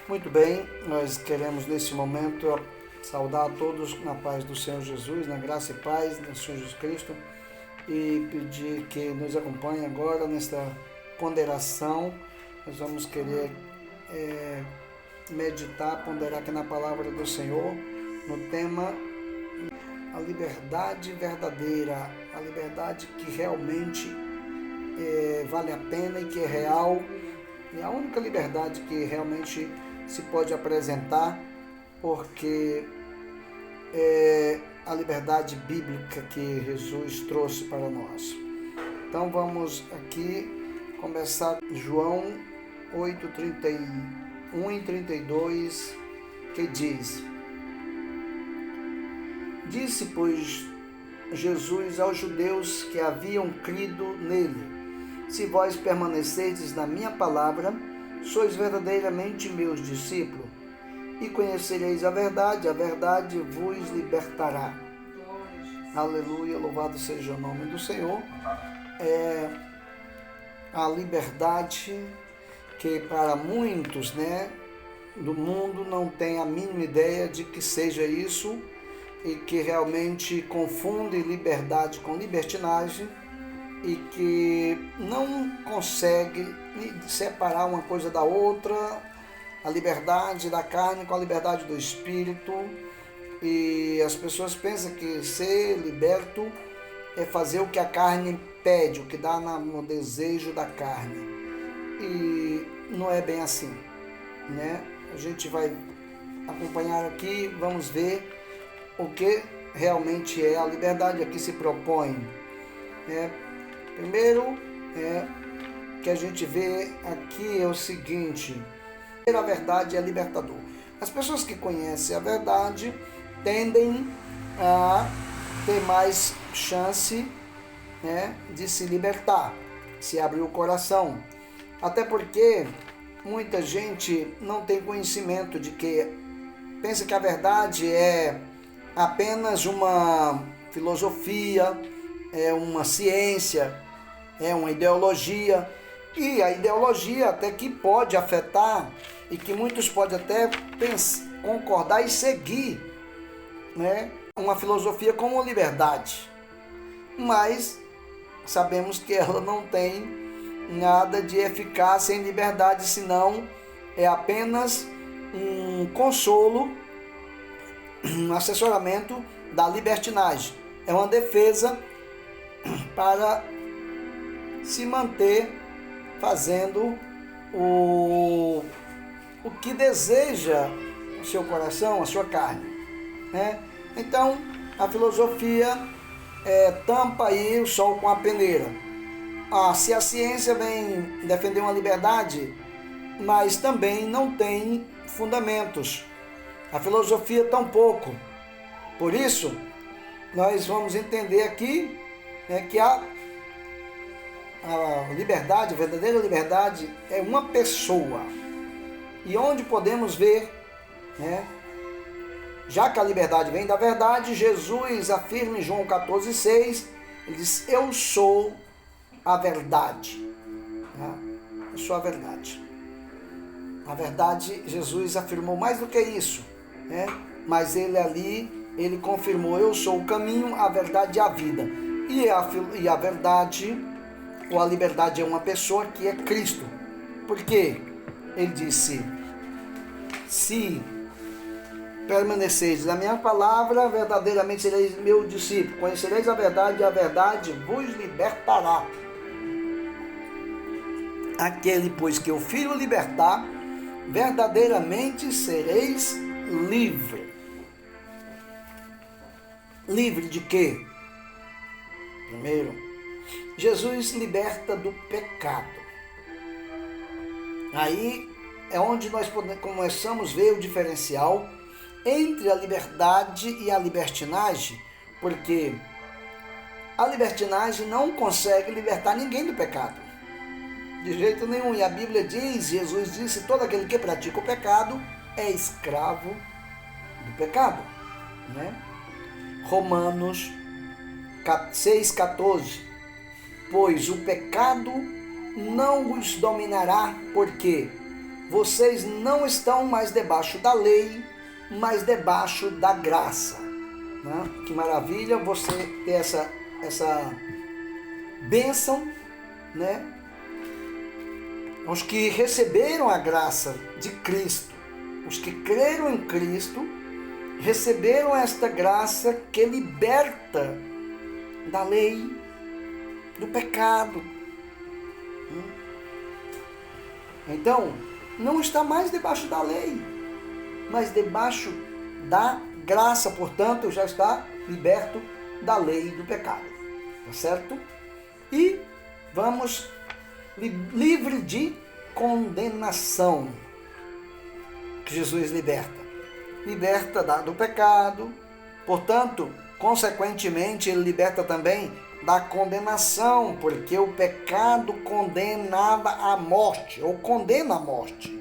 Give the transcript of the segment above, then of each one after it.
Muito bem, nós queremos nesse momento saudar a todos na paz do Senhor Jesus, na graça e paz do Senhor Jesus Cristo, e pedir que nos acompanhe agora nesta ponderação. Nós vamos querer meditar, ponderar aqui na palavra do Senhor, no tema a liberdade verdadeira, a liberdade que realmente vale a pena e que é real, e a única liberdade que realmente se pode apresentar, porque é a liberdade bíblica que Jesus trouxe para nós. Então vamos aqui começar João 8:31 e 32, que diz: Disse, pois, Jesus aos judeus que haviam crido nele: Se vós permanecerdes na minha palavra, sois verdadeiramente meus discípulos, e conhecereis a verdade vos libertará. Aleluia, louvado seja o nome do Senhor. A liberdade que para muitos, do mundo não tem a mínima ideia de que seja isso, e que realmente confunde liberdade com libertinagem, e que não consegue separar uma coisa da outra, a liberdade da carne com a liberdade do espírito. E as pessoas pensam que ser liberto é fazer o que a carne pede, o que dá no desejo da carne, e não é bem assim, A gente vai acompanhar aqui, vamos ver o que realmente é a liberdade a que se propõe. Primeiro, que a gente vê aqui é o seguinte: a verdade é libertador. As pessoas que conhecem a verdade tendem a ter mais chance, de se libertar, se abrir o coração. Até porque muita gente não tem conhecimento de que pensa que a verdade é apenas uma filosofia, é uma ciência, é uma ideologia, e a ideologia até que pode afetar, e que muitos podem até concordar e seguir, uma filosofia como liberdade, mas sabemos que ela não tem nada de eficácia em liberdade, senão é apenas um consolo, um assessoramento da libertinagem, é uma defesa para se manter fazendo o que deseja o seu coração, a sua carne, Então a filosofia tampa aí o sol com a peneira. Se a ciência vem defender uma liberdade, mas também não tem fundamentos, a filosofia tampouco. Por isso nós vamos entender aqui que a liberdade, a verdadeira liberdade é uma pessoa. E onde podemos ver, já que a liberdade vem da verdade, Jesus afirma em João 14:6, ele diz: Eu sou a verdade. Eu sou a verdade. A verdade, Jesus afirmou mais do que isso, mas ele confirmou: Eu sou o caminho, a verdade e a vida. E a verdade, ou a liberdade, é uma pessoa, que é Cristo. Por quê? Ele disse: Se permaneceis na minha palavra, verdadeiramente sereis meu discípulo, conhecereis a verdade vos libertará. Aquele, pois, que o Filho libertar, verdadeiramente sereis livre. Livre de quê? Primeiro, Jesus liberta do pecado. Aí é onde nós começamos a ver o diferencial entre a liberdade e a libertinagem, porque a libertinagem não consegue libertar ninguém do pecado, de jeito nenhum. E a Bíblia diz, Jesus disse: todo aquele que pratica o pecado é escravo do pecado, Romanos 6,14: Pois o pecado não os dominará, porque vocês não estão mais debaixo da lei, mas debaixo da graça. Né? Que maravilha você ter essa bênção, né? Os que receberam a graça de Cristo, os que creram em Cristo, receberam esta graça que liberta da lei, do pecado. Então, não está mais debaixo da lei, mas debaixo da graça, portanto, já está liberto da lei e do pecado. Tá certo? E vamos livre de condenação, que Jesus liberta. Liberta do pecado, portanto, consequentemente, ele liberta também da condenação, porque o pecado condenava a morte, ou condena a morte.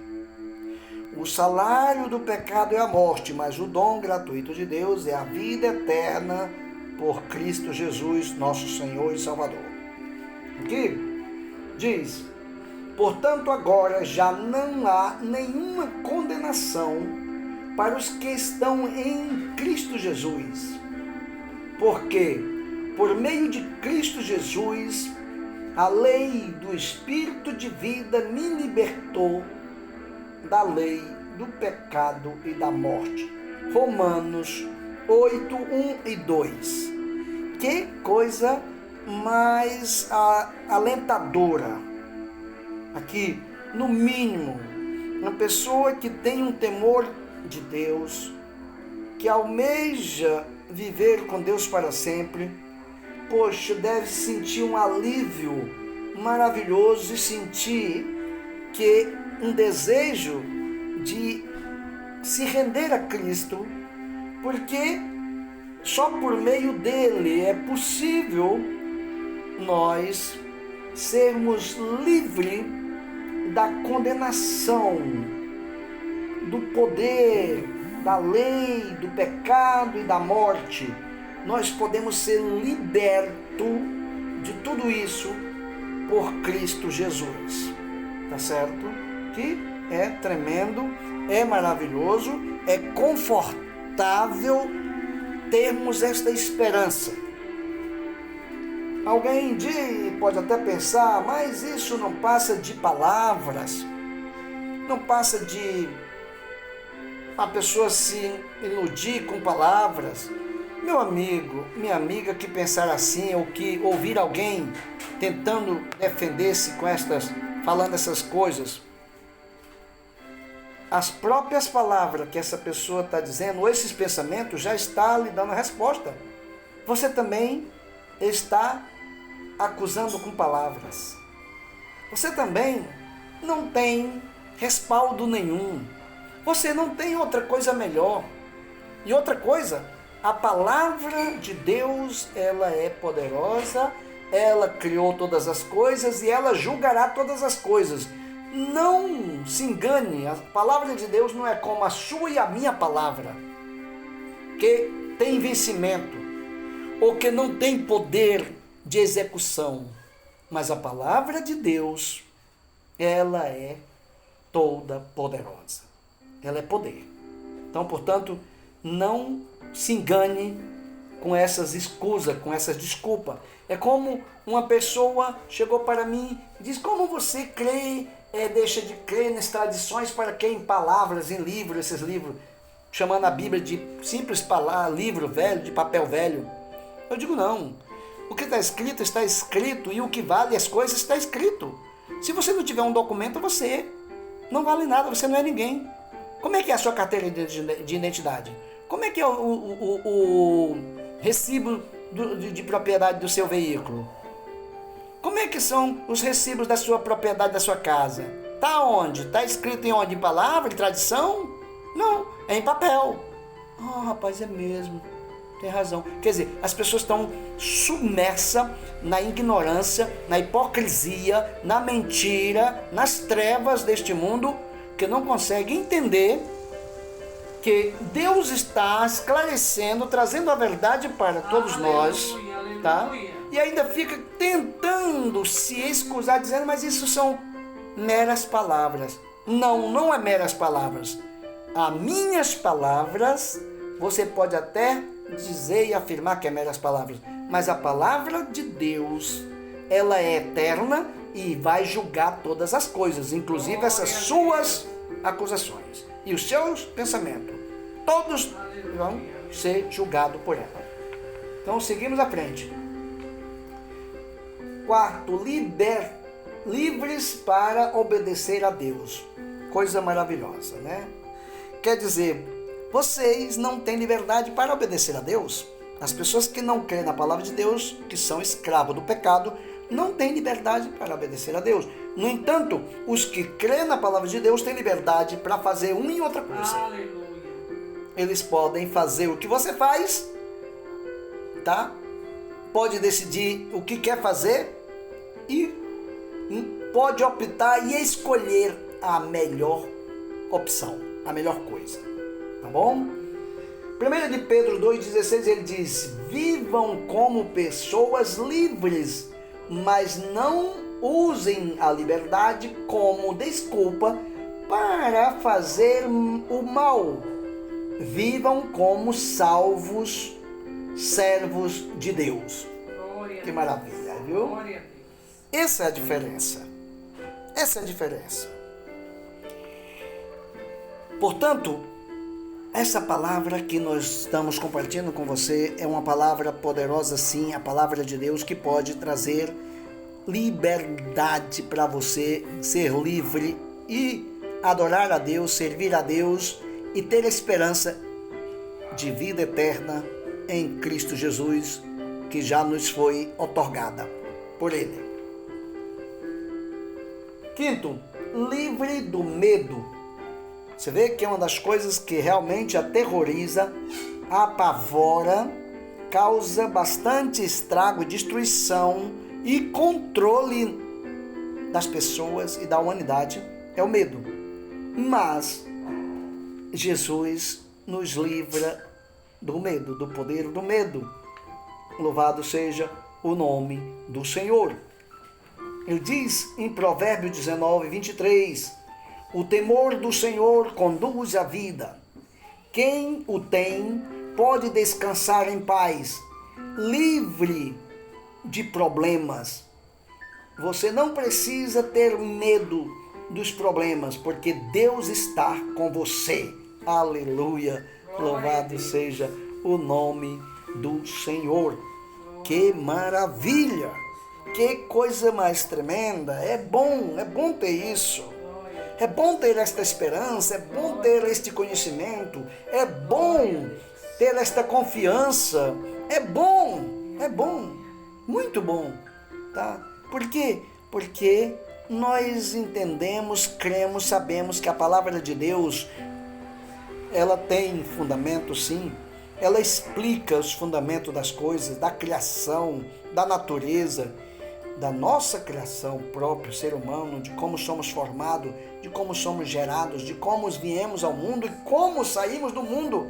O salário do pecado é a morte, mas o dom gratuito de Deus é a vida eterna por Cristo Jesus, nosso Senhor e Salvador. Aqui diz: portanto, agora já não há nenhuma condenação para os que estão em Cristo Jesus, porque por meio de Cristo Jesus, a lei do Espírito de vida me libertou da lei do pecado e da morte. Romanos 8, 1 e 2. Que coisa mais alentadora. Aqui, no mínimo, uma pessoa que tem um temor de Deus, que almeja viver com Deus para sempre, poxa, deve sentir um alívio maravilhoso e sentir que um desejo de se render a Cristo, porque só por meio dele é possível nós sermos livres da condenação, do poder, da lei, do pecado e da morte. Nós podemos ser libertos de tudo isso por Cristo Jesus. Tá certo? Que é tremendo, é maravilhoso, é confortável termos esta esperança. Alguém pode até pensar, mas isso não passa de palavras, não passa de a pessoa se iludir com palavras. Meu amigo, minha amiga que pensar assim, ou que ouvir alguém tentando defender-se com falando essas coisas, as próprias palavras que essa pessoa está dizendo, ou esses pensamentos, já está lhe dando a resposta. Você também está acusando com palavras. Você também não tem respaldo nenhum. Você não tem outra coisa melhor. E outra coisa, a palavra de Deus, ela é poderosa, ela criou todas as coisas e ela julgará todas as coisas. Não se engane, a palavra de Deus não é como a sua e a minha palavra, que tem vencimento, ou que não tem poder de execução. Mas a palavra de Deus, ela é toda poderosa. Ela é poder. Então, portanto, não se engane com essas escusas, com essas desculpas. É como uma pessoa chegou para mim e disse: como você crê, deixa de crer nas tradições para quem em palavras, em livros, esses livros, chamando a Bíblia de simples livro velho, de papel velho. Eu digo não. O que está escrito, e o que vale as coisas está escrito. Se você não tiver um documento, você não vale nada, você não é ninguém. Como é que é a sua carteira de identidade? Como é que é o recibo de propriedade do seu veículo? Como é que são os recibos da sua propriedade, da sua casa? Está onde? Está escrito em onde? Em palavra, em tradição? Não, é em papel. Rapaz, é mesmo. Tem razão. Quer dizer, as pessoas estão submersas na ignorância, na hipocrisia, na mentira, nas trevas deste mundo, que não conseguem entender que Deus está esclarecendo, trazendo a verdade para todos nós, tá? E ainda fica tentando se excusar, dizendo, mas isso são meras palavras. Não é meras palavras. As minhas palavras, você pode até dizer e afirmar que é meras palavras, mas a palavra de Deus, ela é eterna e vai julgar todas as coisas, inclusive essas suas acusações e os seus pensamentos. Todos vão ser julgados por ela. Então, seguimos à frente. Quarto, livres para obedecer a Deus. Coisa maravilhosa, né? Quer dizer, vocês não têm liberdade para obedecer a Deus. As pessoas que não creem na palavra de Deus, que são escravos do pecado, não têm liberdade para obedecer a Deus. No entanto, os que creem na palavra de Deus têm liberdade para fazer uma e outra coisa. Aleluia. Eles podem fazer o que você faz, tá? Pode decidir o que quer fazer e pode optar e escolher a melhor opção, a melhor coisa, tá bom? 1 de Pedro 2,16 ele diz: vivam como pessoas livres, mas não usem a liberdade como desculpa para fazer o mal. Vivam como servos de Deus. Que maravilha, viu? Glória a Deus. Essa é a diferença. Essa é a diferença. Portanto, essa palavra que nós estamos compartilhando com você é uma palavra poderosa, sim, a palavra de Deus, que pode trazer liberdade para você ser livre e adorar a Deus, servir a Deus e ter esperança de vida eterna em Cristo Jesus, que já nos foi outorgada por Ele. Quinto, livre do medo. Você vê que é uma das coisas que realmente aterroriza, apavora, causa bastante estrago, destruição e controle das pessoas e da humanidade, é o medo. Mas Jesus nos livra do medo, do poder do medo. Louvado seja o nome do Senhor. Ele diz em Provérbios 19:23, o temor do Senhor conduz à vida. Quem o tem pode descansar em paz, livre de problemas. Você não precisa ter medo dos problemas, porque Deus está com você. Aleluia! Louvado seja o nome do Senhor. Que maravilha! Que coisa mais tremenda! É bom ter isso. É bom ter esta esperança, é bom ter este conhecimento, é bom ter esta confiança. É bom, muito bom, tá? Por quê? Porque nós entendemos, cremos, sabemos que a palavra de Deus, ela tem fundamento, sim. Ela explica os fundamentos das coisas, da criação, da natureza, da nossa criação própria, ser humano, de como somos formados, de como somos gerados, de como viemos ao mundo e como saímos do mundo.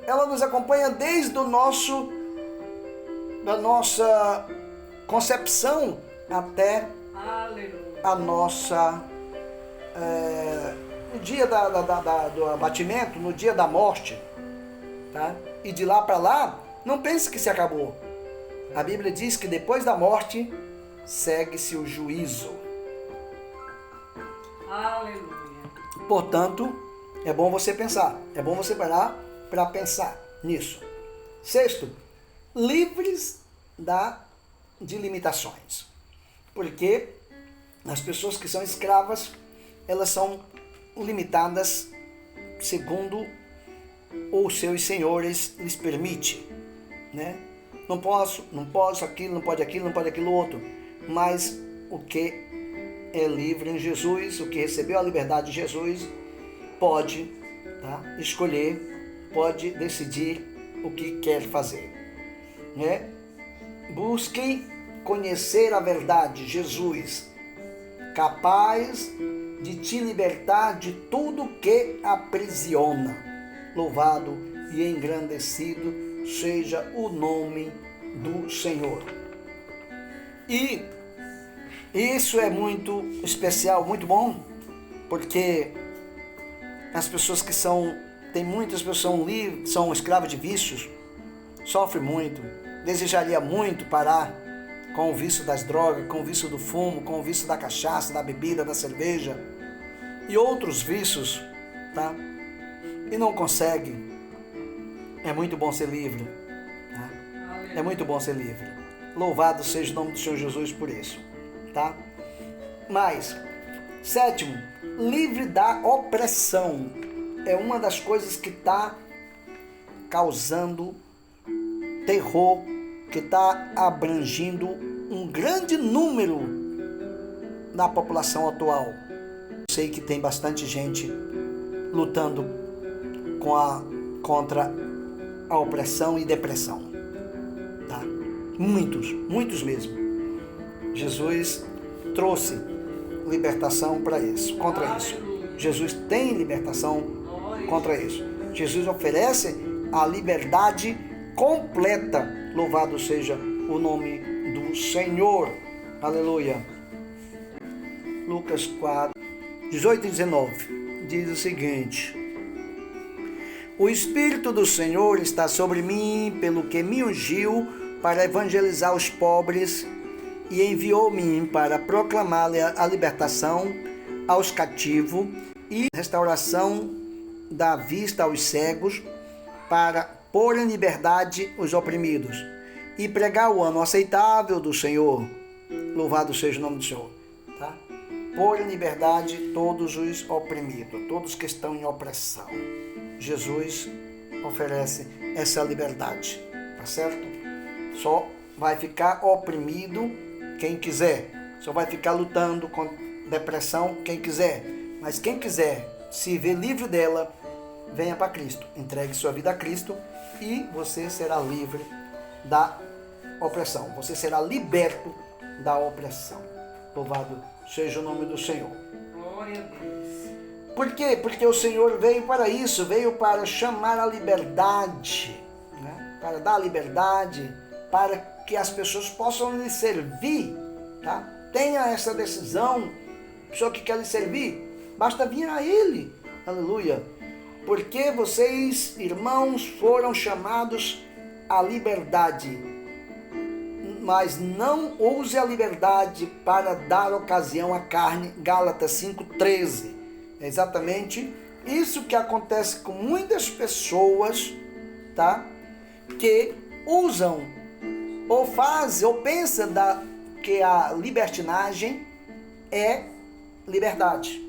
Ela nos acompanha desde da nossa concepção até a nossa no dia do abatimento, no dia da morte, tá? E de lá para lá, não pense que se acabou. A Bíblia diz que depois da morte segue-se o juízo. Aleluia. Portanto, é bom você pensar, é bom você parar para pensar nisso. Sexto, livres de limitações. Porque as pessoas que são escravas, elas são limitadas segundo os seus senhores lhes permite, né? Não posso, aquilo, não pode aquilo outro. Mas o que é livre em Jesus, o que recebeu a liberdade de Jesus, pode, tá, escolher, pode decidir o que quer fazer, né? Busquem conhecer a verdade, Jesus, capaz de te libertar de tudo que aprisiona. Louvado e engrandecido seja o nome do Senhor. E isso é muito especial, muito bom, porque as pessoas que tem muitas pessoas são escravas de vícios, sofrem muito, desejaria muito parar com o vício das drogas, com o vício do fumo, com o vício da cachaça, da bebida, da cerveja e outros vícios, tá? E não consegue. É muito bom ser livre, tá? É muito bom ser livre. Louvado seja o nome do Senhor Jesus por isso, tá? Mas, sétimo, livre da opressão. É uma das coisas que está causando terror, que está abrangindo um grande número da população atual. Sei que tem bastante gente lutando contra a opressão e depressão, tá? Muitos mesmo. Jesus trouxe libertação para isso, contra isso. Jesus tem libertação contra isso. Jesus oferece a liberdade completa. Louvado seja o nome do Senhor. Aleluia. Lucas 4, 18 e 19 diz o seguinte: o Espírito do Senhor está sobre mim, pelo que me ungiu para evangelizar os pobres e enviou-me para proclamar a libertação aos cativos e restauração da vista aos cegos, para pôr em liberdade os oprimidos e pregar o ano aceitável do Senhor. Louvado seja o nome do Senhor, tá? Pôr em liberdade todos os oprimidos, todos que estão em opressão. Jesus oferece essa liberdade, tá certo? Só vai ficar oprimido quem quiser, só vai ficar lutando com depressão quem quiser, mas quem quiser se ver livre dela, venha para Cristo, entregue sua vida a Cristo e você será livre da opressão, você será liberto da opressão. Louvado seja o nome do Senhor. Glória a Deus. Por quê? Porque o Senhor veio para isso, veio para chamar a liberdade, né? Para dar liberdade, para que as pessoas possam lhe servir, tá? Tenha essa decisão, pessoa que quer lhe servir, basta vir a Ele, aleluia, porque vocês, irmãos, foram chamados à liberdade, mas não use a liberdade para dar ocasião à carne. Gálatas 5,13. É exatamente isso que acontece com muitas pessoas, tá? Que usam, ou fazem, ou pensam que a libertinagem é liberdade.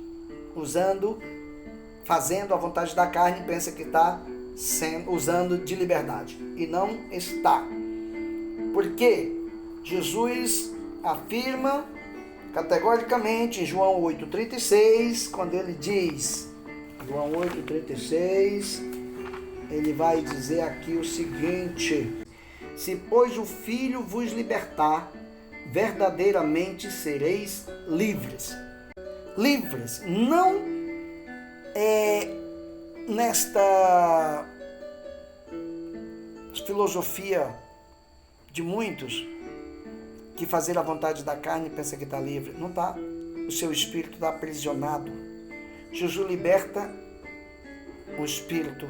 Fazendo a vontade da carne, pensa que está usando de liberdade. E não está. Porque Jesus afirma categoricamente em João 8,36, quando ele diz, João 8,36, ele vai dizer aqui o seguinte: se pois o Filho vos libertar, verdadeiramente sereis livres. Livres, não nesta filosofia de muitos que fazer a vontade da carne pensa que está livre. Não está. O seu espírito está aprisionado. Jesus liberta o espírito.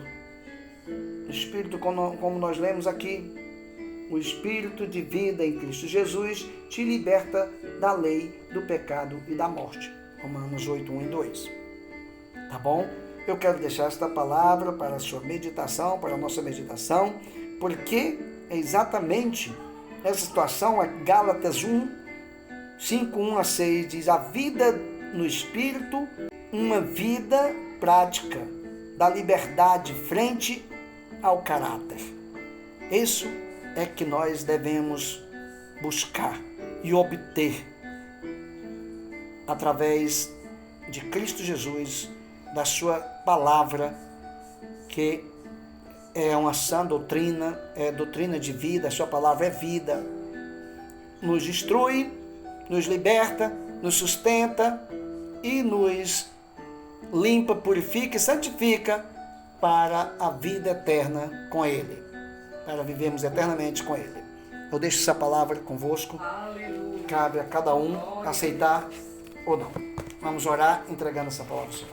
O espírito, como nós lemos aqui, o espírito de vida em Cristo Jesus te liberta da lei, do pecado e da morte. Romanos 8, 1 e 2. Tá bom? Eu quero deixar esta palavra para a sua meditação, para a nossa meditação, porque é exatamente essa situação. A Gálatas 1, 5, 1 a 6 diz: a vida no Espírito, uma vida prática da liberdade frente ao caráter. Isso é que nós devemos buscar e obter através de Cristo Jesus, da sua palavra, que é uma sã doutrina, é doutrina de vida. A sua palavra é vida, nos instrui, nos liberta, nos sustenta e nos limpa, purifica e santifica para a vida eterna com Ele, para vivermos eternamente com Ele. Eu deixo essa palavra convosco. Aleluia. Cabe a cada um aceitar ou não. Vamos orar entregando essa palavra ao Senhor.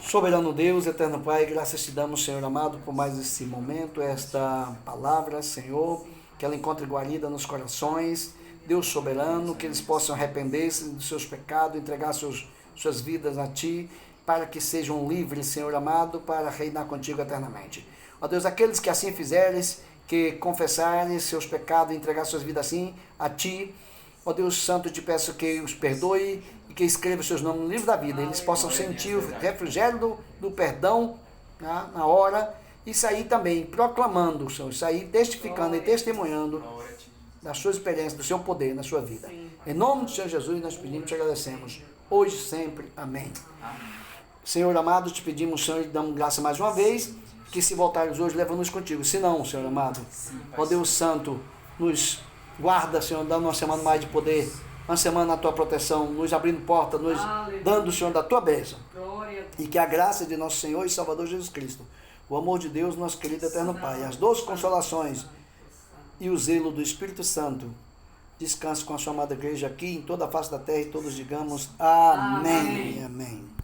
Soberano Deus, eterno Pai, graças te damos, Senhor amado, por mais esse momento, esta palavra, Senhor, que ela encontre guarida nos corações. Deus soberano, que eles possam arrepender-se dos seus pecados, entregar suas vidas a Ti, para que sejam livres, Senhor amado, para reinar contigo eternamente. Ó Deus, aqueles que assim fizeres, que confessarem seus pecados e entregar suas vidas assim a Ti, ó Deus Santo, eu te peço que os perdoe e que escreva os seus nomes no livro da vida. Eles possam sentir o refrigério do perdão, né, na hora, e sair também proclamando, Senhor, sair testificando e testemunhando da sua experiência, do seu poder na sua vida. Em nome do Senhor Jesus, nós pedimos e te agradecemos. Hoje e sempre. Amém. Senhor amado, te pedimos, Senhor, e damos graça mais uma vez, que se voltares hoje, leva-nos contigo. Se não, Senhor amado, ó Deus Santo, nos guarda, Senhor, dando uma semana mais de poder, uma semana na tua proteção, nos abrindo porta, nos dando, Senhor, da tua bênção. E que a graça de nosso Senhor e Salvador Jesus Cristo, o amor de Deus, nosso querido eterno Pai, as doces consolações e o zelo do Espírito Santo descanse com a sua amada igreja aqui em toda a face da terra, e todos digamos amém. Amém.